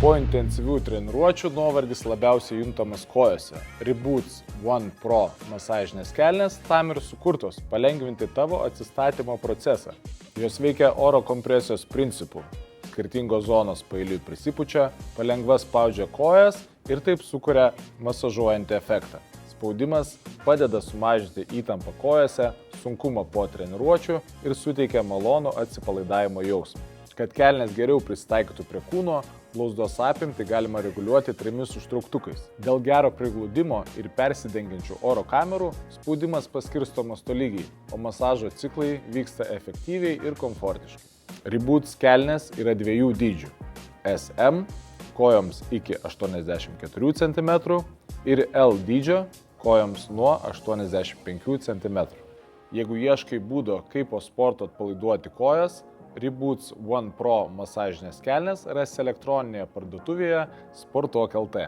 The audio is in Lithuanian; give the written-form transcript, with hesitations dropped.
Po intensyvių treniruočių nuovargis labiausiai juntamas kojose. Reboots One Pro masažinės kelnės tam ir sukurtos palengvinti tavo atsistatymo procesą. Jos veikia oro kompresijos principu. Skirtingos zonos paeiliui prisipučia, palengva spaudžia kojas ir taip sukuria masažuojantį efektą. Spaudimas padeda sumažinti įtampą kojose, sunkumą po treniruočių ir suteikia malonų atsipalaidavimo jausmą. Kad kelnės geriau prisitaikytų prie kūno, blauzdos apimtį galima reguliuoti 3 užtrauktukais. Dėl gero prigludimo ir persidengiančių oro kamerų spaudimas paskirstomas tolygiai, o masažo ciklai vyksta efektyviai ir komfortiškai. Reboots kelnės yra 2 dydžių – SM kojoms iki 84 cm ir L dydžio kojoms nuo 85 cm. Jeigu ieškai būdo, kaip po sporto atpalaiduoti kojas, Reboots One Pro masažinės kelnės rasi elektroninėje parduotuvėje Sportuok.lt.